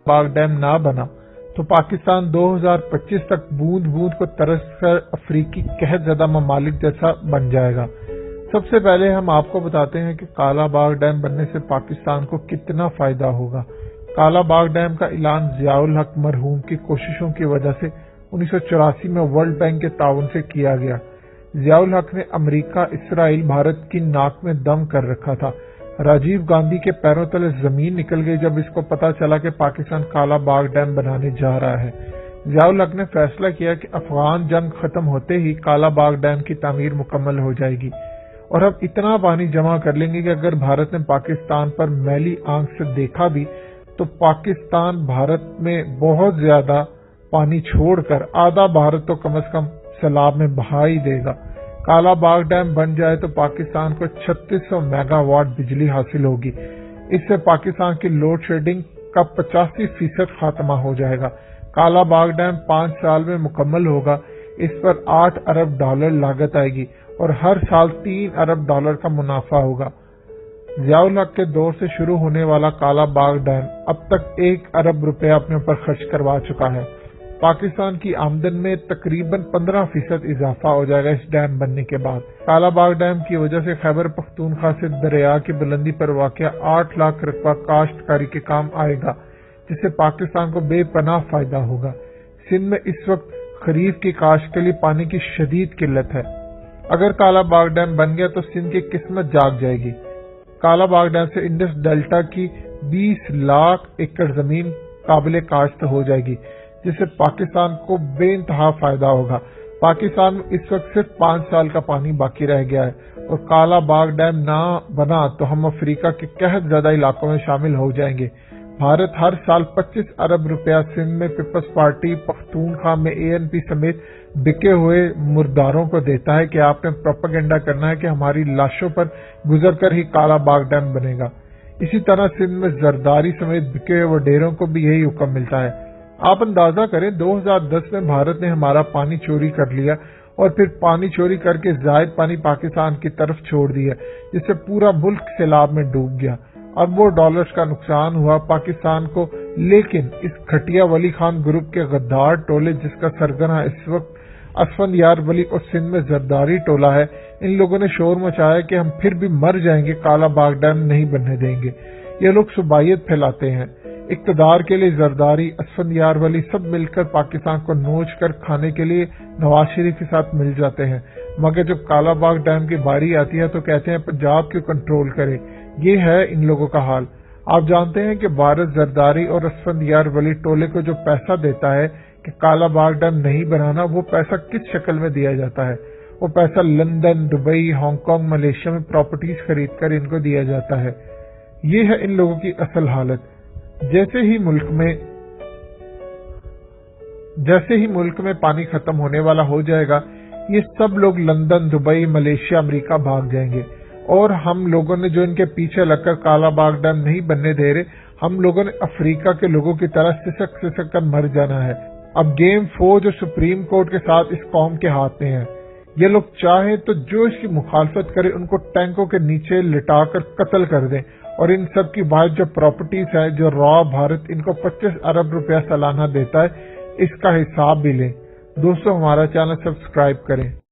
बाग dam ना बना तो पाकिस्तान 2025 तक बूंद बूंद को तरस कर अफ्रीकी कहत ज़दा ममालिक जैसा बन जाएगा। सबसे पहले हम आपको बताते हैं कि कालाबाग डैम बनने से पाकिस्तान को कितना फायदा होगा। कालाबाग डैम का ऐलान ज़ियाउल हक मरहूम की कोशिशों की वजह से 1984 में वर्ल्ड बैंक के ताउन से किया गया। ज़ियाउल हक ने अमेरिका, इसराइल, भारत की नाक में दम कर रखा था। राजीव गांधी के पैरों तले जमीन निकल गई जब इसको पता चला कि पाकिस्तान कालाबाग डैम बनाने जा रहा है। ज़ियाउल हक ने फैसला किया कि अफगान जंग खत्म होते ही कालाबाग डैम की तामीर मुकम्मल हो जाएगी और हम इतना पानी जमा कर लेंगे कि अगर भारत ने पाकिस्तान पर मैली आंख से देखा भी तो पाकिस्तान भारत में बहुत ज्यादा पानी छोड़कर आधा भारत तो कम से कम सैलाब में बहा ही देगा। कालाबाग डैम बन जाए तो पाकिस्तान को 3600 मेगावाट बिजली हासिल होगी। इससे पाकिस्तान की लोड शेडिंग का 85% खात्मा हो जाएगा। कालाबाग डैम 5 साल में मुकम्मल होगा। इस पर $8 अरब लागत आएगी और हर साल $3 अरब का मुनाफा होगा। ज़ियाउल हक के दौर से शुरू होने वाला कालाबाग डैम अब तक $1 अरब अपने ऊपर खर्च करवा चुका है। पाकिस्तान की आमदन में तकरीबन 15% इजाफा हो जाएगा इस डैम बनने के बाद। कालाबाग डैम की वजह से खैबर पख्तूनख्वा से दरिया की बुलंदी पर वाक़या 8 लाख रकबा काश्तकारी के काम आएगा, जिससे पाकिस्तान को बेपनाह फायदा होगा। सिंध में इस वक्त खरीफ की काश्त के लिए पानी की शदीद किल्लत है। अगर कालाबाग डैम बन गया तो सिंध की किस्मत जाग जाएगी। कालाबाग डैम से इंडस डेल्टा की 20 लाख एकड़ जमीन काबिल काश्त हो जाएगी, जिससे पाकिस्तान को बेइंतहा फायदा होगा। पाकिस्तान में इस वक्त सिर्फ 5 साल का पानी बाकी रह गया है और कालाबाग डैम ना बना तो हम अफ्रीका के कहत ज़्यादा इलाकों में शामिल हो जाएंगे। भारत हर साल 25 अरब रुपया सिंध में पीपल्स पार्टी पख्तूनख्वा में ANP समेत बिके हुए मुर्दारों को देता है कि आपने प्रोपेगेंडा करना है कि हमारी लाशों पर गुजरकर ही कालाबाग डैम बनेगा। इसी तरह सिंध में जरदारी समेत बिके हुए वडेरों को भी यही हुक्म मिलता है। आप अंदाजा करें 2010 में भारत ने हमारा पानी चोरी कर लिया और फिर पानी चोरी करके जायद पानी पाकिस्तान की तरफ छोड़ दिया, जिससे पूरा मुल्क सैलाब में डूब गया। अरबों डॉलर्स का नुकसान हुआ पाकिस्तान को, लेकिन इस घटिया वली खान ग्रुप के गद्दार टोले जिसका सरगना इस वक्त असफंद यार वली और सिंध में जरदारी टोला है, इन लोगों ने शोर मचाया कि हम फिर भी मर जाएंगे, कालाबाग डैम नहीं बनने देंगे। ये लोग सुबायत फैलाते हैं। इक्तदार के लिए जरदारी, असफंद यार वली सब मिलकर पाकिस्तान को नोच कर खाने के लिए नवाज शरीफ के साथ मिल जाते हैं, मगर जब कालाबाग डैम की बारी आती है तो कहते हैं पंजाब क्यों कंट्रोल करे। ये है इन लोगों का हाल। आप जानते हैं कि भारत जरदारी और असफंद यार वली टोले को जो पैसा देता है कि कालाबाग डैम नहीं बनाना, वो पैसा किस शक्ल में दिया जाता है? वो पैसा लंदन, दुबई, हांगकांग, मलेशिया में प्रॉपर्टीज खरीद कर इनको दिया जाता है। ये है इन लोगों की असल हालत। जैसे ही मुल्क में पानी खत्म होने वाला हो जाएगा, ये सब लोग लंदन, दुबई, मलेशिया, अमेरिका भाग जाएंगे और हम लोगों ने जो इनके पीछे लगकर कालाबाग डैम नहीं बनने दे रहे, हम लोगों ने अफ्रीका के लोगों की तरह सिसक सिसक कर मर जाना है। अब गेम फौज और सुप्रीम कोर्ट के साथ इस कौम के हाथ में है। ये लोग चाहे तो जो इसकी मुखालफत करे उनको टैंकों के नीचे लिटाकर कत्ल कर दें और इन सब की बाद जो प्रॉपर्टीज है, जो रॉ भारत इनको 25 अरब रुपया सालाना देता है, इसका हिसाब भी लें। दोस्तों, हमारा चैनल सब्सक्राइब करें।